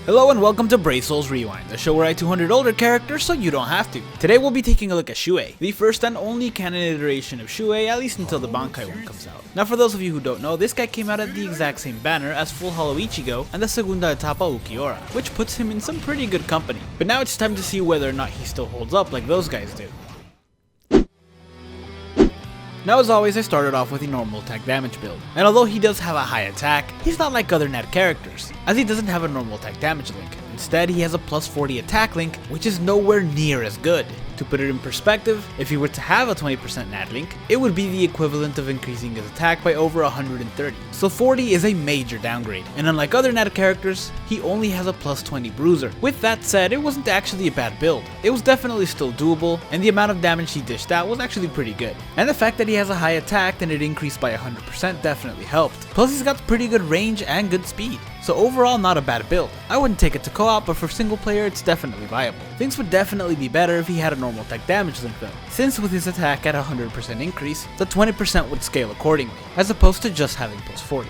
Hello and welcome to Brave Souls Rewind, the show where I 200 older characters so you don't have to. Today we'll be taking a look at Shuhei, the first and only canon iteration of Shuhei, at least until the Bankai one comes out. Now for those of you who don't know, this guy came out at the exact same banner as Full Hollow Ichigo and the Segunda Etapa Ukiura, which puts him in some pretty good company. But now it's time to see whether or not he still holds up like those guys do. Now as always, I started off with a normal attack damage build, and although he does have a high attack, he's not like other Nat characters, as he doesn't have a normal attack damage link. Instead, he has a plus 40 attack link, which is nowhere near as good. To put it in perspective, if he were to have a 20% Nat link, it would be the equivalent of increasing his attack by over 130. So 40 is a major downgrade, and unlike other Nat characters, he only has a plus 20 bruiser. With that said, it wasn't actually a bad build. It was definitely still doable, and the amount of damage he dished out was actually pretty good. And the fact that he has a high attack and it increased by 100% definitely helped. Plus he's got pretty good range and good speed. So overall, not a bad build. I wouldn't take it to co-op, but for single player, it's definitely viable. Things would definitely be better if he had a normal attack damage link though, since with his attack at 100% increase, the 20% would scale accordingly, as opposed to just having plus 40.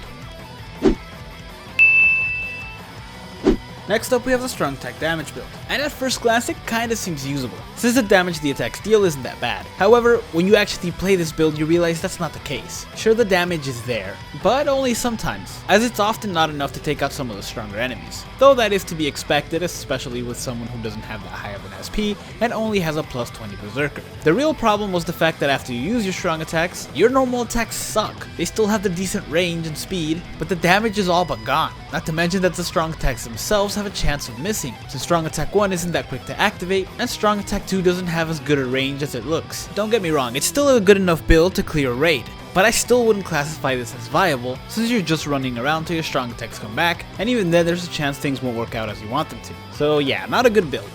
Next up we have the strong attack damage build, and at first glance it kinda seems usable, since the damage the attacks deal isn't that bad. However, when you actually play this build you realize that's not the case. Sure, the damage is there, but only sometimes, as it's often not enough to take out some of the stronger enemies. Though that is to be expected, especially with someone who doesn't have that high of an SP and only has a plus 20 berserker. The real problem was the fact that after you use your strong attacks, your normal attacks suck. They still have the decent range and speed, but the damage is all but gone. Not to mention that the strong attacks themselves have a chance of missing, since strong attack 1 isn't that quick to activate, and strong attack 2 doesn't have as good a range as it looks. Don't get me wrong, it's still a good enough build to clear a raid, but I still wouldn't classify this as viable, since you're just running around till your strong attacks come back, and even then there's a chance things won't work out as you want them to. So yeah, not a good build.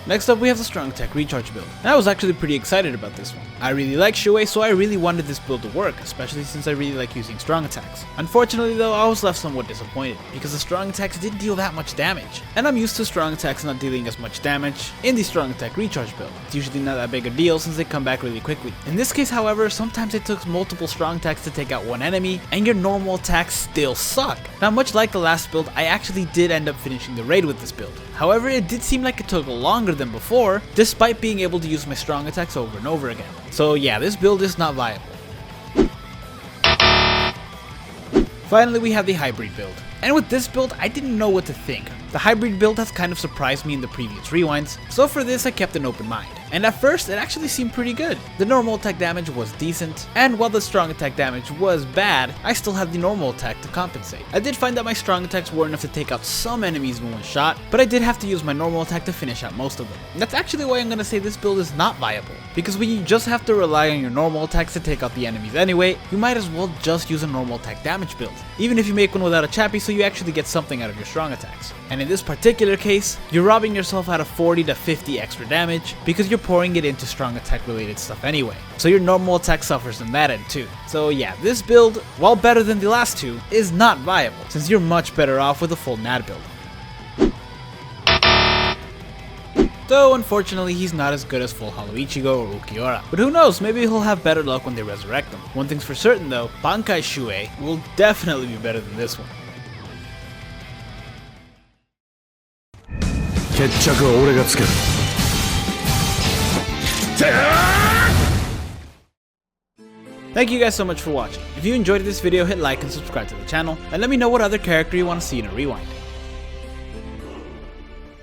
Next up we have the strong attack recharge build, and I was actually pretty excited about this one. I really like Shuhei, so I really wanted this build to work, especially since I really like using strong attacks. Unfortunately though, I was left somewhat disappointed, because the strong attacks didn't deal that much damage, and I'm used to strong attacks not dealing as much damage in the strong attack recharge build. It's usually not that big a deal since they come back really quickly. In this case however, sometimes it took multiple strong attacks to take out one enemy, and your normal attacks still suck. Now much like the last build, I actually did end up finishing the raid with this build. However, it did seem like it took longer than before, despite being able to use my strong attacks over and over again. So yeah, this build is not viable. Finally, we have the hybrid build. And with this build, I didn't know what to think. The hybrid build has kind of surprised me in the previous rewinds, so for this I kept an open mind. And at first, it actually seemed pretty good. The normal attack damage was decent, and while the strong attack damage was bad, I still had the normal attack to compensate. I did find that my strong attacks were enough to take out some enemies in one shot, but I did have to use my normal attack to finish out most of them. And that's actually why I'm gonna say this build is not viable, because when you just have to rely on your normal attacks to take out the enemies anyway, you might as well just use a normal attack damage build, even if you make one without a chappy so you actually get something out of your strong attacks. And in this particular case, you're robbing yourself out of 40 to 50 extra damage because you're pouring it into strong attack related stuff anyway. So your normal attack suffers on that end too. So yeah, this build, while better than the last two, is not viable since you're much better off with a full Nat build. Though unfortunately he's not as good as Full Hollow Ichigo or Ukiura. But who knows, maybe he'll have better luck when they resurrect them. One thing's for certain though, Bankai Shuhei will definitely be better than this one. Thank you guys so much for watching. If you enjoyed this video, hit like and subscribe to the channel, and let me know what other character you want to see in a rewind.